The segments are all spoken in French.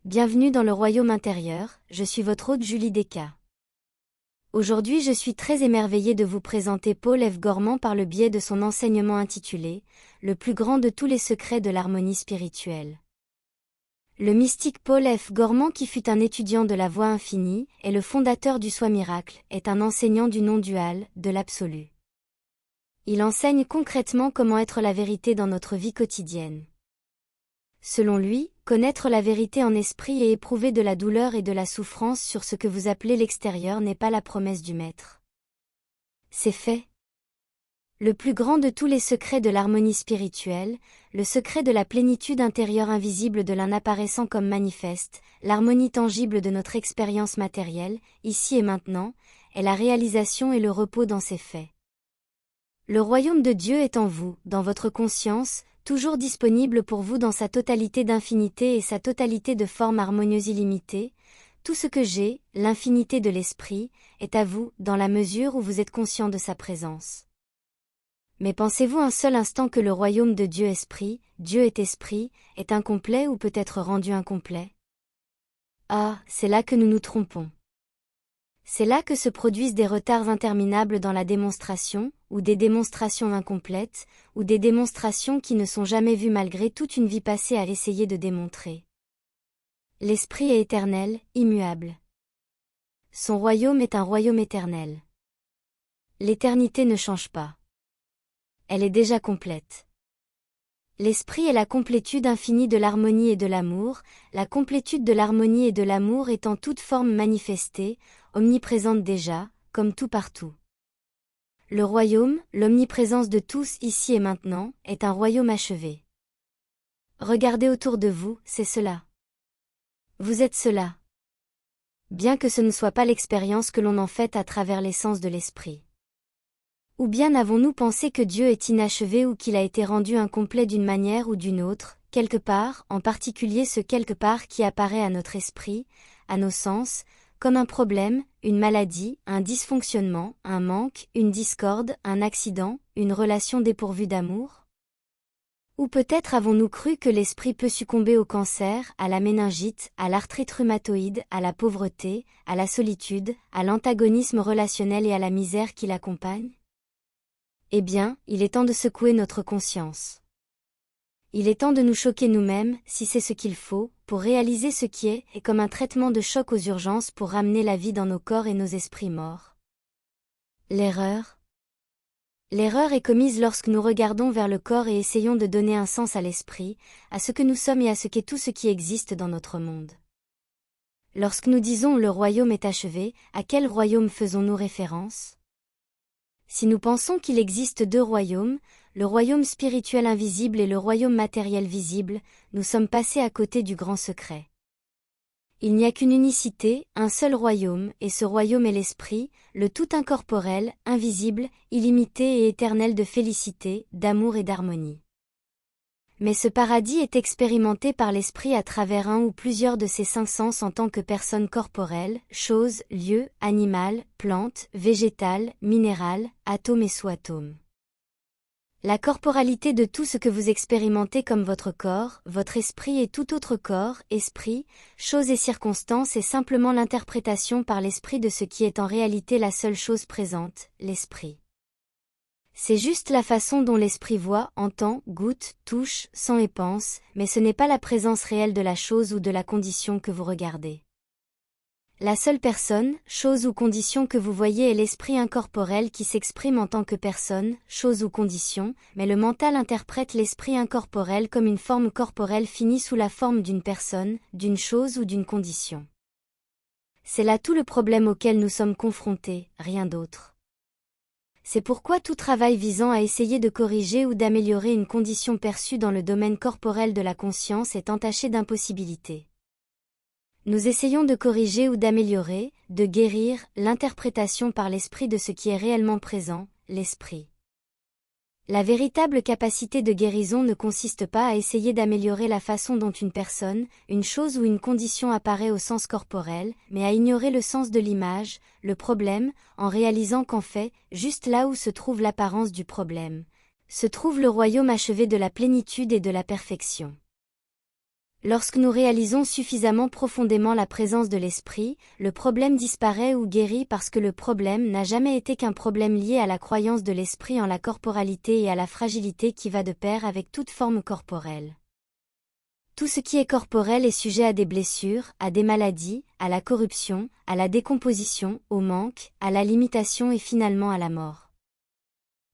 Bienvenue dans le royaume intérieur, je suis votre hôte Julie Descas. Aujourd'hui je suis très émerveillée de vous présenter Paul F. Gorman par le biais de son enseignement intitulé « Le plus grand de tous les secrets de l'harmonie spirituelle ». Le mystique Paul F. Gorman, qui fut un étudiant de la voie infinie et le fondateur du Soi Miracle, est un enseignant du non-dual, de l'absolu. Il enseigne concrètement comment être la vérité dans notre vie quotidienne. Selon lui, connaître la vérité en esprit et éprouver de la douleur et de la souffrance sur ce que vous appelez l'extérieur n'est pas la promesse du maître. C'est fait. Le plus grand de tous les secrets de l'harmonie spirituelle, le secret de la plénitude intérieure invisible de l'un apparaissant comme manifeste, l'harmonie tangible de notre expérience matérielle, ici et maintenant, est la réalisation et le repos dans ses faits. Le royaume de Dieu est en vous, dans votre conscience, toujours disponible pour vous dans sa totalité d'infinité et sa totalité de forme harmonieuse illimitée. Tout ce que j'ai, l'infinité de l'esprit, est à vous, dans la mesure où vous êtes conscient de sa présence. Mais pensez-vous un seul instant que le royaume de Dieu esprit est incomplet ou peut être rendu incomplet? Ah, c'est là que nous nous trompons. C'est là que se produisent des retards interminables dans la démonstration, ou des démonstrations incomplètes, ou des démonstrations qui ne sont jamais vues malgré toute une vie passée à essayer de démontrer. L'esprit est éternel, immuable. Son royaume est un royaume éternel. L'éternité ne change pas. Elle est déjà complète. L'esprit est la complétude infinie de l'harmonie et de l'amour, la complétude de l'harmonie et de l'amour étant toute forme manifestée, omniprésente déjà, comme tout partout. Le royaume, l'omniprésence de tous ici et maintenant, est un royaume achevé. Regardez autour de vous, c'est cela. Vous êtes cela. Bien que ce ne soit pas l'expérience que l'on en fait à travers l'essence de l'esprit. Ou bien avons-nous pensé que Dieu est inachevé ou qu'il a été rendu incomplet d'une manière ou d'une autre, quelque part, en particulier ce quelque part qui apparaît à notre esprit, à nos sens, comme un problème, une maladie, un dysfonctionnement, un manque, une discorde, un accident, une relation dépourvue d'amour? Ou peut-être avons-nous cru que l'esprit peut succomber au cancer, à la méningite, à l'arthrite rhumatoïde, à la pauvreté, à la solitude, à l'antagonisme relationnel et à la misère qui l'accompagne? Eh bien, il est temps de secouer notre conscience. Il est temps de nous choquer nous-mêmes, si c'est ce qu'il faut, pour réaliser ce qui est, et comme un traitement de choc aux urgences pour ramener la vie dans nos corps et nos esprits morts. L'erreur. L'erreur est commise lorsque nous regardons vers le corps et essayons de donner un sens à l'esprit, à ce que nous sommes et à ce qu'est tout ce qui existe dans notre monde. Lorsque nous disons « le royaume est achevé », à quel royaume faisons-nous référence? Si nous pensons qu'il existe deux royaumes, le royaume spirituel invisible et le royaume matériel visible, nous sommes passés à côté du grand secret. Il n'y a qu'une unicité, un seul royaume, et ce royaume est l'esprit, le tout incorporel, invisible, illimité et éternel de félicité, d'amour et d'harmonie. Mais ce paradis est expérimenté par l'esprit à travers un ou plusieurs de ses cinq sens en tant que personne corporelle, chose, lieu, animal, plante, végétal, minéral, atome et sous-atome. La corporalité de tout ce que vous expérimentez comme votre corps, votre esprit et tout autre corps, esprit, chose et circonstance est simplement l'interprétation par l'esprit de ce qui est en réalité la seule chose présente, l'esprit. C'est juste la façon dont l'esprit voit, entend, goûte, touche, sent et pense, mais ce n'est pas la présence réelle de la chose ou de la condition que vous regardez. La seule personne, chose ou condition que vous voyez est l'esprit incorporel qui s'exprime en tant que personne, chose ou condition, mais le mental interprète l'esprit incorporel comme une forme corporelle finie sous la forme d'une personne, d'une chose ou d'une condition. C'est là tout le problème auquel nous sommes confrontés, rien d'autre. C'est pourquoi tout travail visant à essayer de corriger ou d'améliorer une condition perçue dans le domaine corporel de la conscience est entaché d'impossibilité. Nous essayons de corriger ou d'améliorer, de guérir, l'interprétation par l'esprit de ce qui est réellement présent, l'esprit. La véritable capacité de guérison ne consiste pas à essayer d'améliorer la façon dont une personne, une chose ou une condition apparaît au sens corporel, mais à ignorer le sens de l'image, le problème, en réalisant qu'en fait, juste là où se trouve l'apparence du problème, se trouve le royaume achevé de la plénitude et de la perfection. Lorsque nous réalisons suffisamment profondément la présence de l'esprit, le problème disparaît ou guérit parce que le problème n'a jamais été qu'un problème lié à la croyance de l'esprit en la corporalité et à la fragilité qui va de pair avec toute forme corporelle. Tout ce qui est corporel est sujet à des blessures, à des maladies, à la corruption, à la décomposition, au manque, à la limitation et finalement à la mort.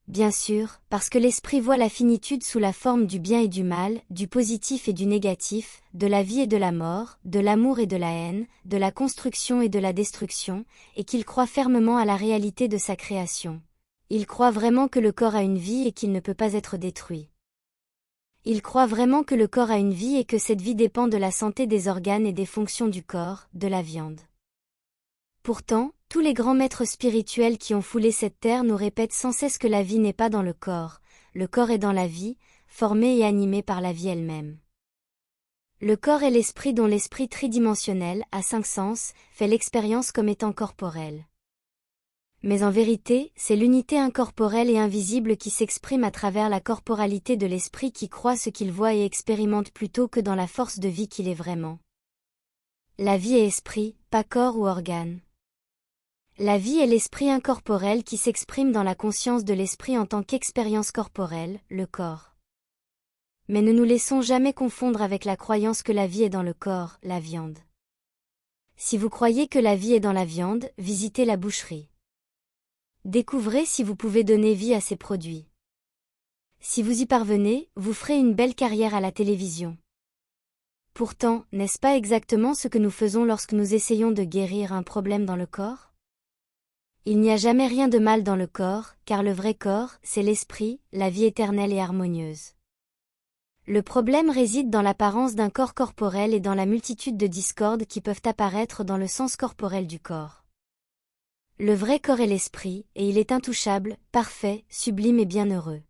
Bien sûr, parce que l'esprit voit la finitude sous la forme du bien et du mal, du positif et du négatif, de la vie et de la mort, de l'amour et de la haine, de la construction et de la destruction, et qu'il croit fermement à la réalité de sa création. Il croit vraiment que le corps a une vie et qu'il ne peut pas être détruit. Il croit vraiment que le corps a une vie et que cette vie dépend de la santé des organes et des fonctions du corps, de la viande. Pourtant, tous les grands maîtres spirituels qui ont foulé cette terre nous répètent sans cesse que la vie n'est pas dans le corps est dans la vie, formé et animé par la vie elle-même. Le corps est l'esprit dont l'esprit tridimensionnel, à 5 sens, fait l'expérience comme étant corporel. Mais en vérité, c'est l'unité incorporelle et invisible qui s'exprime à travers la corporalité de l'esprit qui croit ce qu'il voit et expérimente plutôt que dans la force de vie qu'il est vraiment. La vie est esprit, pas corps ou organe. La vie est l'esprit incorporel qui s'exprime dans la conscience de l'esprit en tant qu'expérience corporelle, le corps. Mais ne nous laissons jamais confondre avec la croyance que la vie est dans le corps, la viande. Si vous croyez que la vie est dans la viande, visitez la boucherie. Découvrez si vous pouvez donner vie à ces produits. Si vous y parvenez, vous ferez une belle carrière à la télévision. Pourtant, n'est-ce pas exactement ce que nous faisons lorsque nous essayons de guérir un problème dans le corps ? Il n'y a jamais rien de mal dans le corps, car le vrai corps, c'est l'esprit, la vie éternelle et harmonieuse. Le problème réside dans l'apparence d'un corps corporel et dans la multitude de discordes qui peuvent apparaître dans le sens corporel du corps. Le vrai corps est l'esprit, et il est intouchable, parfait, sublime et bienheureux.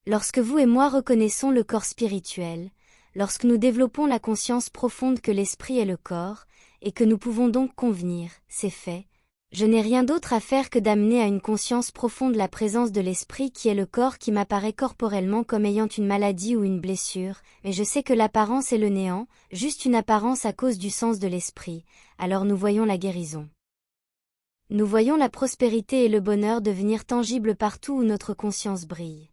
Lorsque vous et moi reconnaissons le corps spirituel, lorsque nous développons la conscience profonde que l'esprit est le corps, et que nous pouvons donc convenir, c'est fait, je n'ai rien d'autre à faire que d'amener à une conscience profonde la présence de l'esprit qui est le corps qui m'apparaît corporellement comme ayant une maladie ou une blessure, mais je sais que l'apparence est le néant, juste une apparence à cause du sens de l'esprit, alors nous voyons la guérison. Nous voyons la prospérité et le bonheur devenir tangibles partout où notre conscience brille.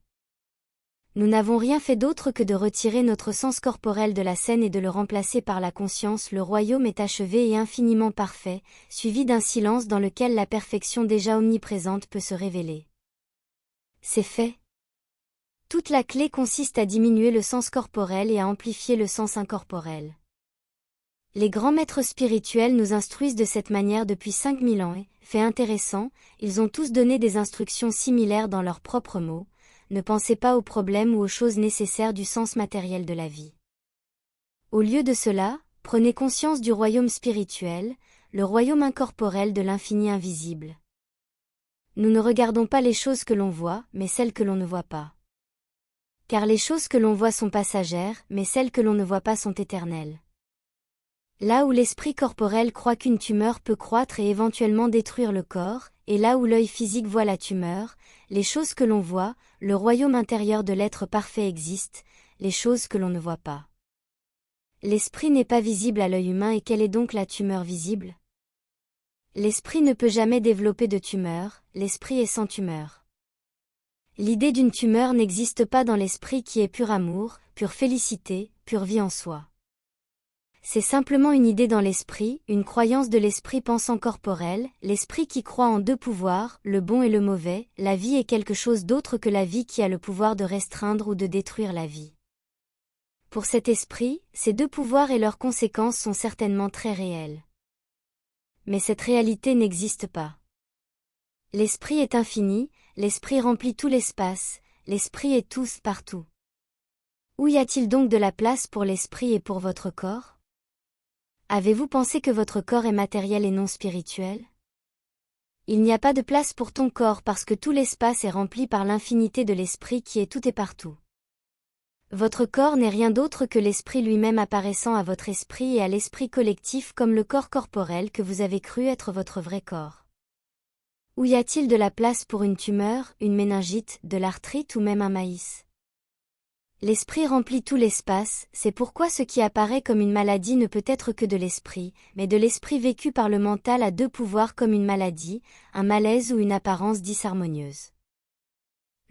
Nous n'avons rien fait d'autre que de retirer notre sens corporel de la scène et de le remplacer par la conscience. Le royaume est achevé et infiniment parfait, suivi d'un silence dans lequel la perfection déjà omniprésente peut se révéler. C'est fait. Toute la clé consiste à diminuer le sens corporel et à amplifier le sens incorporel. Les grands maîtres spirituels nous instruisent de cette manière depuis 5000 ans et, fait intéressant, ils ont tous donné des instructions similaires dans leurs propres mots. Ne pensez pas aux problèmes ou aux choses nécessaires du sens matériel de la vie. Au lieu de cela, prenez conscience du royaume spirituel, le royaume incorporel de l'infini invisible. Nous ne regardons pas les choses que l'on voit, mais celles que l'on ne voit pas. Car les choses que l'on voit sont passagères, mais celles que l'on ne voit pas sont éternelles. Là où l'esprit corporel croit qu'une tumeur peut croître et éventuellement détruire le corps, et là où l'œil physique voit la tumeur, les choses que l'on voit, le royaume intérieur de l'être parfait existe, les choses que l'on ne voit pas. L'esprit n'est pas visible à l'œil humain et quelle est donc la tumeur visible ? L'esprit ne peut jamais développer de tumeur, l'esprit est sans tumeur. L'idée d'une tumeur n'existe pas dans l'esprit qui est pur amour, pure félicité, pure vie en soi. C'est simplement une idée dans l'esprit, une croyance de l'esprit pensant corporel, l'esprit qui croit en deux pouvoirs, le bon et le mauvais, la vie est quelque chose d'autre que la vie qui a le pouvoir de restreindre ou de détruire la vie. Pour cet esprit, ces deux pouvoirs et leurs conséquences sont certainement très réels. Mais cette réalité n'existe pas. L'esprit est infini, l'esprit remplit tout l'espace, l'esprit est tous partout. Où y a-t-il donc de la place pour l'esprit et pour votre corps ? Avez-vous pensé que votre corps est matériel et non spirituel ? Il n'y a pas de place pour ton corps parce que tout l'espace est rempli par l'infinité de l'esprit qui est tout et partout. Votre corps n'est rien d'autre que l'esprit lui-même apparaissant à votre esprit et à l'esprit collectif comme le corps corporel que vous avez cru être votre vrai corps. Où y a-t-il de la place pour une tumeur, une méningite, de l'arthrite ou même un maïs ? L'esprit remplit tout l'espace, c'est pourquoi ce qui apparaît comme une maladie ne peut être que de l'esprit, mais de l'esprit vécu par le mental a deux pouvoirs comme une maladie, un malaise ou une apparence disharmonieuse.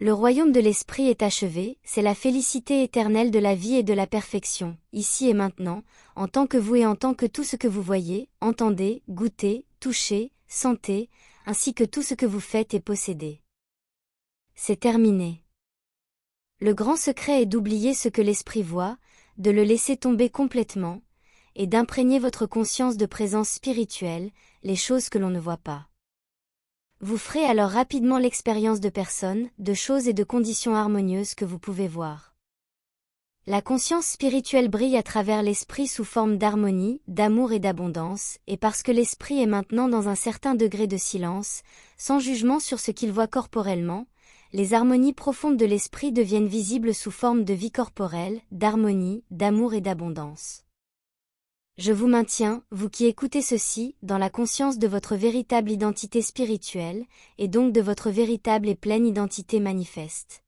Le royaume de l'esprit est achevé, c'est la félicité éternelle de la vie et de la perfection, ici et maintenant, en tant que vous et en tant que tout ce que vous voyez, entendez, goûtez, touchez, sentez, ainsi que tout ce que vous faites et possédez. C'est terminé. Le grand secret est d'oublier ce que l'esprit voit, de le laisser tomber complètement, et d'imprégner votre conscience de présence spirituelle, les choses que l'on ne voit pas. Vous ferez alors rapidement l'expérience de personnes, de choses et de conditions harmonieuses que vous pouvez voir. La conscience spirituelle brille à travers l'esprit sous forme d'harmonie, d'amour et d'abondance, et parce que l'esprit est maintenant dans un certain degré de silence, sans jugement sur ce qu'il voit corporellement, les harmonies profondes de l'esprit deviennent visibles sous forme de vie corporelle, d'harmonie, d'amour et d'abondance. Je vous maintiens, vous qui écoutez ceci, dans la conscience de votre véritable identité spirituelle, et donc de votre véritable et pleine identité manifeste.